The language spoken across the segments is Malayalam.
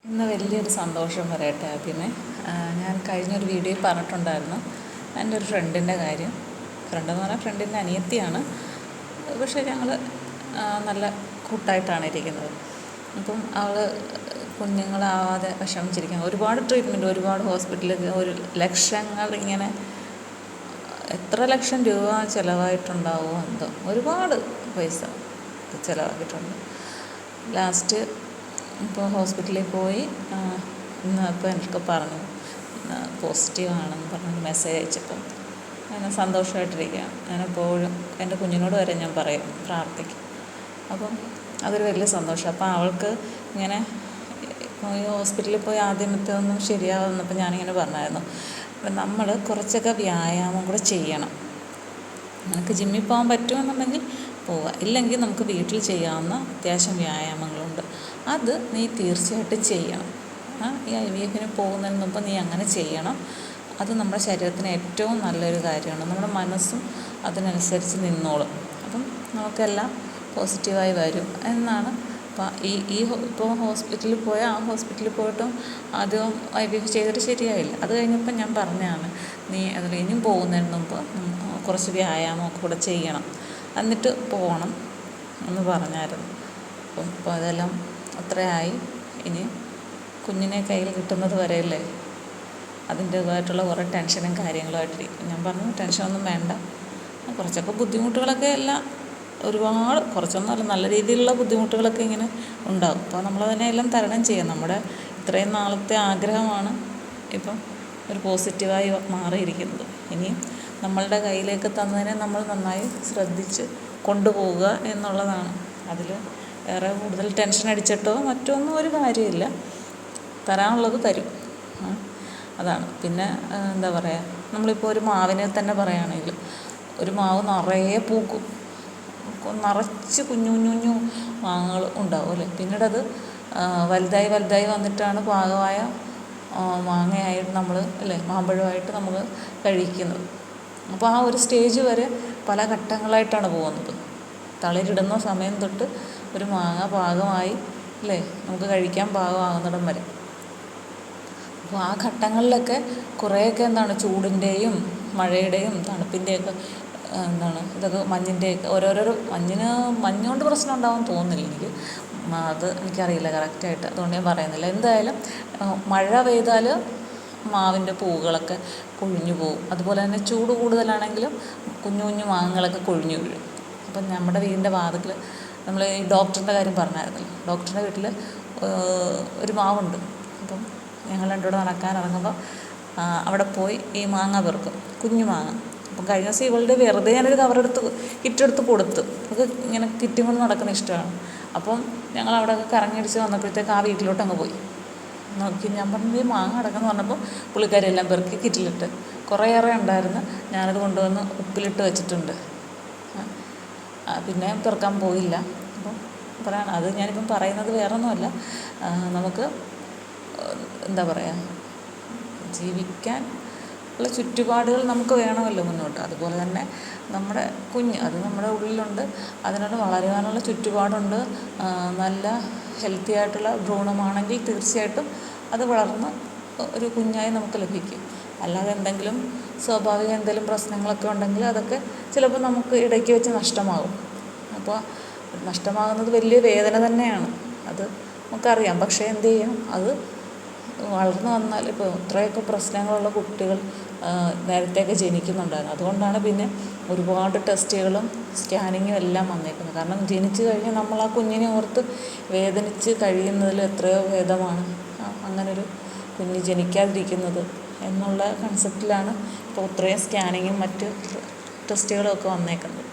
ഇന്ന് വലിയൊരു സന്തോഷം പറയട്ടെ ആദ്യമേ. ഞാൻ കഴിഞ്ഞൊരു വീഡിയോയിൽ പറഞ്ഞിട്ടുണ്ടായിരുന്നു എൻ്റെ ഒരു ഫ്രണ്ടിൻ്റെ കാര്യം. ഫ്രണ്ടെന്ന് പറഞ്ഞാൽ ഫ്രണ്ടിൻ്റെ അനിയത്തിയാണ്. പക്ഷേ ഞങ്ങൾ നല്ല കൂട്ടായിട്ടാണ് ഇരിക്കുന്നത്. അപ്പം അവൾ കുഞ്ഞുങ്ങളാവാതെ വിഷമിച്ചിരിക്കുന്നത്, ഒരുപാട് ട്രീറ്റ്മെൻറ്റ്, ഒരുപാട് ഹോസ്പിറ്റലിൽ ഒരു ലക്ഷങ്ങൾ, ഇങ്ങനെ എത്ര ലക്ഷം രൂപ ചിലവായിട്ടുണ്ടാവുമോ എന്തോ, ഒരുപാട് പൈസ ചിലവാക്കിയിട്ടുണ്ട്. ലാസ്റ്റ് ഇപ്പോൾ ഹോസ്പിറ്റലിൽ പോയി. ഇന്ന് അപ്പോൾ എനിക്ക് പറഞ്ഞു പോസിറ്റീവാണെന്ന് പറഞ്ഞ് മെസ്സേജ് അയച്ചപ്പം ഞാൻ സന്തോഷമായിട്ടിരിക്കുകയാണ്. ഞാനെപ്പോഴും എൻ്റെ കുഞ്ഞിനോട് വരെ ഞാൻ പറയും, പ്രാർത്ഥിക്കും. അപ്പം അതൊരു വലിയ സന്തോഷം. അപ്പം അവൾക്ക് ഇങ്ങനെ ഈ ഹോസ്പിറ്റലിൽ പോയി ആദ്യമത്തെ ഒന്നും ശരിയാവുന്നപ്പോൾ ഞാനിങ്ങനെ പറഞ്ഞായിരുന്നു, അപ്പം നമ്മൾ കുറച്ചൊക്കെ വ്യായാമം കൂടെ ചെയ്യണം. നമുക്ക് ജിമ്മിൽ പോകാൻ പറ്റുമെന്നുണ്ടെങ്കിൽ പോവുക, ഇല്ലെങ്കിൽ നമുക്ക് വീട്ടിൽ ചെയ്യാവുന്ന അത്യാവശ്യം വ്യായാമങ്ങളുണ്ട്. അത് നീ തീർച്ചയായിട്ടും ചെയ്യണം. ഈ IVF പോകുന്നതിന് മുമ്പ് നീ അങ്ങനെ ചെയ്യണം. അത് നമ്മുടെ ശരീരത്തിന് ഏറ്റവും നല്ലൊരു കാര്യമാണ്. നമ്മുടെ മനസ്സും അതിനനുസരിച്ച് നിന്നോളും. അപ്പം നമുക്കെല്ലാം പോസിറ്റീവായി വരും എന്നാണ്. അപ്പോൾ ഇപ്പോൾ ഹോസ്പിറ്റലിൽ പോയാൽ ആ ഹോസ്പിറ്റലിൽ പോയിട്ടും ആദ്യം IVF ചെയ്തിട്ട് ശരിയായില്ല. അത് കഴിഞ്ഞപ്പോൾ ഞാൻ പറഞ്ഞതാണ്, നീ അതിൽ ഇനിയും പോകുന്നതിന് മുമ്പ് കുറച്ച് വ്യായാമമൊക്കെ കൂടെ ചെയ്യണം, എന്നിട്ട് പോകണം എന്ന് പറഞ്ഞായിരുന്നു. അപ്പോൾ അതെല്ലാം അത്രയായി. ഇനി കുഞ്ഞിനെ കയ്യിൽ കിട്ടുന്നത് വരെയല്ലേ അതിൻ്റേതായിട്ടുള്ള കുറേ ടെൻഷനും കാര്യങ്ങളുമായിട്ടിരിക്കും. ഞാൻ പറഞ്ഞു, ടെൻഷനൊന്നും വേണ്ട, കുറച്ചൊക്കെ ബുദ്ധിമുട്ടുകളൊക്കെ എല്ലാം ഒരുപാട്, കുറച്ചൊന്നുമല്ല, നല്ല രീതിയിലുള്ള ബുദ്ധിമുട്ടുകളൊക്കെ ഇങ്ങനെ ഉണ്ടാകും. അപ്പോൾ നമ്മളതിനെല്ലാം തരണം ചെയ്യാം. നമ്മുടെ ഇത്രയും നാളത്തെ ആഗ്രഹമാണ് ഇപ്പം ഒരു പോസിറ്റീവായി മാറിയിരിക്കുന്നത്. ഇനിയും നമ്മളുടെ കയ്യിലേക്ക് തന്നതിനെ നമ്മൾ നന്നായി ശ്രദ്ധിച്ച് കൊണ്ടുപോവുക എന്നുള്ളതാണ്. അതിൽ വേറെ കൂടുതൽ ടെൻഷൻ അടിച്ചിട്ടോ മറ്റൊന്നും ഒരു കാര്യമില്ല. തരാനുള്ളത് തരും, അതാണ്. പിന്നെ എന്താ പറയുക, നമ്മളിപ്പോൾ ഒരു മാവിനെ തന്നെ പറയുകയാണെങ്കിൽ, ഒരു മാവ് നിറയെ പൂക്കും, നിറച്ച് കുഞ്ഞു കുഞ്ഞു കുഞ്ഞു മാങ്ങകൾ ഉണ്ടാവും അല്ലേ. പിന്നീട് അത് വലുതായി വന്നിട്ടാണ് പാകമായ മാങ്ങയായിട്ട് നമ്മൾ അല്ലേ, മാമ്പഴമായിട്ട് നമ്മൾ കഴിക്കുന്നത്. അപ്പോൾ ആ ഒരു സ്റ്റേജ് വരെ പല ഘട്ടങ്ങളായിട്ടാണ് പോകുന്നത്. തളിരിടുന്ന സമയം തൊട്ട് ഒരു മാങ്ങ പാകമായി അല്ലേ, നമുക്ക് കഴിക്കാൻ പാകമാകുന്നിടം വരെ. അപ്പോൾ ആ ഘട്ടങ്ങളിലൊക്കെ കുറേയൊക്കെ ചൂടിൻ്റെയും മഴയുടെയും തണുപ്പിൻ്റെയൊക്കെ ഇതൊക്കെ മഞ്ഞിൻ്റെയൊക്കെ ഓരോരോ മഞ്ഞുകൊണ്ട് പ്രശ്നം ഉണ്ടാകുമെന്ന് തോന്നുന്നില്ല എനിക്ക്. അത് എനിക്കറിയില്ല കറക്റ്റായിട്ട്, അതുകൊണ്ട് ഞാൻ പറയുന്നില്ല. എന്തായാലും മഴ പെയ്താൽ മാവിൻ്റെ പൂവുകളൊക്കെ കൊഴിഞ്ഞു പോകും. അതുപോലെ തന്നെ ചൂട് കൂടുതലാണെങ്കിലും കുഞ്ഞു കുഞ്ഞു മാങ്ങകളൊക്കെ കൊഴിഞ്ഞു വീഴും. അപ്പം നമ്മുടെ വീടിൻ്റെ വാതിൽ, നമ്മൾ ഈ ഡോക്ടറിൻ്റെ കാര്യം പറഞ്ഞായിരുന്നല്ലോ, ഡോക്ടറിൻ്റെ വീട്ടിൽ ഒരു മാവുണ്ട്. അപ്പം ഞങ്ങൾ രണ്ടുകൂടെ നടക്കാനിറങ്ങുമ്പോൾ അവിടെ പോയി ഈ മാങ്ങ പെറുക്കും, കുഞ്ഞു മാങ്ങ. അപ്പം കഴിഞ്ഞ ദിവസം ഇവളുടെ വെറുതെ ഞാനൊരു കിറ്റെടുത്ത് കൊടുത്തു. അത് ഇങ്ങനെ കിറ്റും കൊണ്ട് നടക്കുന്ന ഇഷ്ടമാണ്. അപ്പം ഞങ്ങൾ അവിടെയൊക്കെ കറങ്ങിയടിച്ച് വന്നപ്പോഴത്തേക്ക് ആ വീട്ടിലോട്ട് അങ്ങ് പോയി നോക്കി. ഞാൻ പറഞ്ഞത് ഈ മാങ്ങ അടക്കം പറഞ്ഞപ്പോൾ പുള്ളിക്കാരെല്ലാം പെറുക്കി കിറ്റിലിട്ട്, കുറേയേറെ ഉണ്ടായിരുന്നു. ഞാനത് കൊണ്ടുവന്ന് ഉപ്പിലിട്ട് വെച്ചിട്ടുണ്ട്. പിന്നെ പെറുക്കാൻ പോയില്ല. അപ്പം പറയണം, അത് ഞാനിപ്പം പറയുന്നത് വേറൊന്നുമല്ല, നമുക്ക് എന്താ പറയുക, ജീവിക്കാൻ ഉള്ള ചുറ്റുപാടുകൾ നമുക്ക് വേണമല്ലോ മുന്നോട്ട്. അതുപോലെ തന്നെ നമ്മുടെ കുഞ്ഞ്, അത് നമ്മുടെ ഉള്ളിലുണ്ട്, അതിനോട് വളരുവാനുള്ള ചുറ്റുപാടുണ്ട്. നല്ല ഹെൽത്തി ആയിട്ടുള്ള ഭ്രൂണമാണെങ്കിൽ തീർച്ചയായിട്ടും അത് വളർന്ന് ഒരു കുഞ്ഞായി നമുക്ക് ലഭിക്കും. അല്ലാതെ എന്തെങ്കിലും സ്വാഭാവിക എന്തെങ്കിലും പ്രശ്നങ്ങളൊക്കെ ഉണ്ടെങ്കിൽ അതൊക്കെ ചിലപ്പോൾ നമുക്ക് ഇടയ്ക്ക് വെച്ച് നഷ്ടമാകും. അപ്പോൾ നഷ്ടമാകുന്നത് വലിയ വേദന തന്നെയാണ്, അത് നമുക്കറിയാം. പക്ഷേ എന്ത് ചെയ്യും, അത് വളർന്നു വന്നാൽ ഇപ്പോൾ ഇത്രയൊക്കെ പ്രശ്നങ്ങളുള്ള കുട്ടികൾ നേരത്തെയൊക്കെ ജനിക്കുന്നുണ്ടായിരുന്നു. അതുകൊണ്ടാണ് പിന്നെ ഒരുപാട് ടെസ്റ്റുകളും സ്കാനിങ്ങും എല്ലാം വന്നേക്കുന്നത്. കാരണം ജനിച്ചു കഴിഞ്ഞാൽ നമ്മൾ ആ കുഞ്ഞിനെ ഓർത്ത് വേദനിച്ച് കഴിയുന്നതിൽ എത്രയോ ഭേദമാണ് അങ്ങനൊരു കുഞ്ഞ് ജനിക്കാതിരിക്കുന്നത് എന്നുള്ള കൺസെപ്റ്റിലാണ് ഇപ്പോൾ ഇത്രയും സ്കാനിങ്ങും മറ്റ് ടെസ്റ്റുകളും ഒക്കെ വന്നേക്കുന്നത്.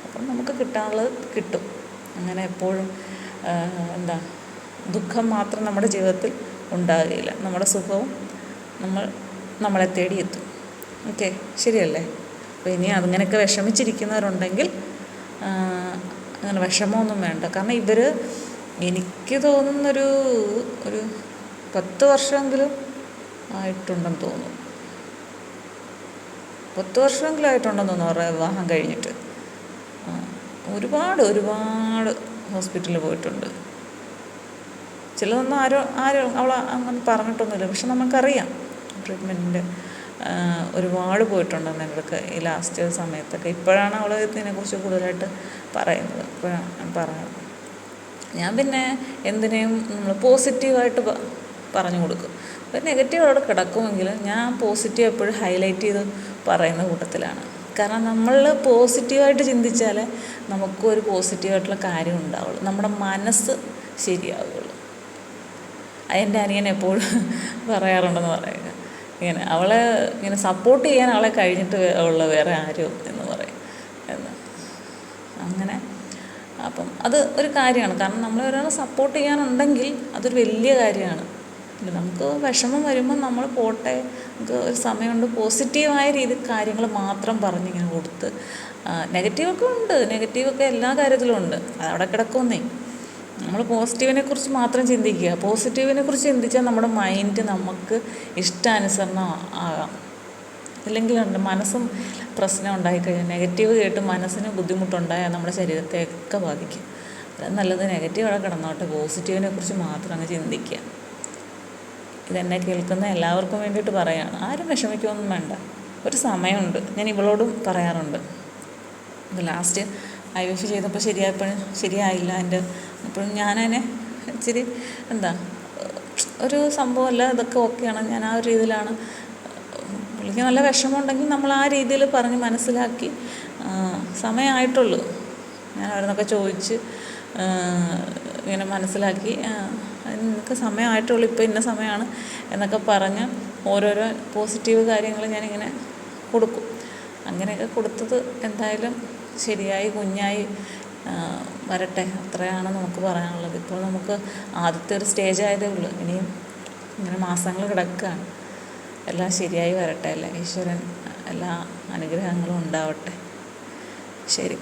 അപ്പം നമുക്ക് കിട്ടാനുള്ളത് കിട്ടും. അങ്ങനെ എപ്പോഴും ദുഃഖം മാത്രം നമ്മുടെ ജീവിതത്തിൽ ഉണ്ടാകുകയില്ല. നമ്മുടെ സുഖവും നമ്മളെ തേടിയെത്തും. ഓക്കെ, ശരിയല്ലേ? അപ്പോൾ ഇനി അങ്ങനെയൊക്കെ വിഷമിച്ചിരിക്കുന്നവരുണ്ടെങ്കിൽ അങ്ങനെ വിഷമമൊന്നും വേണ്ട. കാരണം എനിക്ക് തോന്നുന്നൊരു 10 വർഷമെങ്കിലും ആയിട്ടുണ്ടെന്ന് തോന്നുന്നു. 10 വർഷമെങ്കിലും ആയിട്ടുണ്ടെന്ന് തോന്നുന്നു അവരുടെ വിവാഹം കഴിഞ്ഞിട്ട്. ഒരുപാട് ഹോസ്പിറ്റലിൽ പോയിട്ടുണ്ട്. ചിലതൊന്നും ആരും അവൾ അങ്ങനെ പറഞ്ഞിട്ടൊന്നുമില്ല. പക്ഷെ നമുക്കറിയാം ട്രീറ്റ്മെൻറ്റിൻ്റെ ഒരുപാട് പോയിട്ടുണ്ടെന്ന് ഞങ്ങൾക്ക് ഈ ലാസ്റ്റ് സമയത്തൊക്കെ. ഇപ്പോഴാണ് അവൾ ഇതിനെക്കുറിച്ച് കൂടുതലായിട്ട് പറയുന്നത്. ഇപ്പോഴാണ് ഞാൻ പറയുന്നത്. ഞാൻ പിന്നെ എന്തിനേയും നമ്മൾ പോസിറ്റീവായിട്ട് പറഞ്ഞു കൊടുക്കും. ഒരു നെഗറ്റീവ് അവിടെ കിടക്കുമെങ്കിലും ഞാൻ പോസിറ്റീവ് എപ്പോഴും ഹൈലൈറ്റ് ചെയ്ത് പറയുന്ന കൂട്ടത്തിലാണ്. കാരണം നമ്മൾ പോസിറ്റീവായിട്ട് ചിന്തിച്ചാലേ നമുക്കൊരു പോസിറ്റീവായിട്ടുള്ള കാര്യം ഉണ്ടാവുള്ളൂ, നമ്മുടെ മനസ്സ് ശരിയാവുകയുള്ളൂ. എൻ്റെ അനിയൻ എപ്പോഴും പറയാറുണ്ടെന്ന് പറയുക, ഇങ്ങനെ അവളെ ഇങ്ങനെ സപ്പോർട്ട് ചെയ്യാൻ ആളെ കഴിഞ്ഞിട്ട് ഉള്ള വേറെ ആരും എന്ന് പറയും എന്ന്. അങ്ങനെ അപ്പം അത് ഒരു കാര്യമാണ്. കാരണം നമ്മൾ ഒരാളെ സപ്പോർട്ട് ചെയ്യാനുണ്ടെങ്കിൽ അതൊരു വലിയ കാര്യമാണ്. നമുക്ക് വിഷമം വരുമ്പോൾ നമ്മൾ പോട്ടെ, നമുക്ക് ഒരു സമയമുണ്ട്, പോസിറ്റീവായ രീതിയിൽ കാര്യങ്ങൾ മാത്രം പറഞ്ഞിങ്ങനെ കൊടുത്ത്. നെഗറ്റീവൊക്കെ ഉണ്ട്, നെഗറ്റീവൊക്കെ എല്ലാ കാര്യത്തിലും ഉണ്ട്, അതവിടെ കിടക്കുന്നേ. നമ്മൾ പോസിറ്റീവിനെ കുറിച്ച് മാത്രം ചിന്തിക്കുക. പോസിറ്റീവിനെ കുറിച്ച് ചിന്തിച്ചാൽ നമ്മുടെ മൈൻഡ് നമുക്ക് ഇഷ്ടാനുസരണം ആകാം. ഇല്ലെങ്കിലുണ്ട് മനസ്സും പ്രശ്നം ഉണ്ടായിക്കഴിഞ്ഞാൽ, നെഗറ്റീവ് കേട്ട് മനസ്സിന് ബുദ്ധിമുട്ടുണ്ടായാൽ നമ്മുടെ ശരീരത്തെയൊക്കെ ബാധിക്കും. അത് നല്ലത് നെഗറ്റീവ് അവിടെ കിടന്നോട്ടെ, പോസിറ്റീവിനെ കുറിച്ച് മാത്രം അങ്ങ് ചിന്തിക്കുക. ഇതെന്നെ കേൾക്കുന്ന എല്ലാവർക്കും വേണ്ടിയിട്ട് പറയുകയാണ്. ആരും വിഷമിക്കുകയൊന്നും വേണ്ട, ഒരു സമയമുണ്ട്. ഞാൻ ഇവളോടും പറയാറുണ്ട്. ഇത് ലാസ്റ്റ് IVF ചെയ്തപ്പോൾ ശരിയായില്ല എൻ്റെ. അപ്പോഴും ഞാനതിനെ ഇച്ചിരി ഒരു സംഭവമല്ല, ഇതൊക്കെ ഓക്കെയാണ്, ഞാൻ ആ ഒരു രീതിയിലാണ്. പുള്ളിക്ക് നല്ല വിഷമമുണ്ടെങ്കിൽ നമ്മൾ ആ രീതിയിൽ പറഞ്ഞ് മനസ്സിലാക്കി, സമയമായിട്ടുള്ളൂ, ഞാൻ അവരെന്നൊക്കെ ചോദിച്ച് ഇങ്ങനെ മനസ്സിലാക്കി, നിനക്ക് സമയമായിട്ടുള്ളൂ, ഇപ്പോൾ ഇന്ന സമയമാണ് എന്നൊക്കെ പറഞ്ഞ് ഓരോരോ പോസിറ്റീവ് കാര്യങ്ങൾ ഞാനിങ്ങനെ കൊടുക്കും. അങ്ങനെയൊക്കെ കൊടുത്തത് എന്തായാലും ശരിയായി, കുഞ്ഞായി വരട്ടെ, അത്രയാണ് നമുക്ക് പറയാനുള്ളത്. ഇപ്പോൾ നമുക്ക് ആദ്യത്തെ ഒരു സ്റ്റേജ് ആയതേ ഉള്ളൂ, ഇനിയും ഇങ്ങനെ മാസങ്ങൾ കിടക്കുകയാണ്. എല്ലാം ശരിയായി വരട്ടെ, അല്ലേ? ഈശ്വരൻ എല്ലാ അനുഗ്രഹങ്ങളും ഉണ്ടാവട്ടെ. ശരി.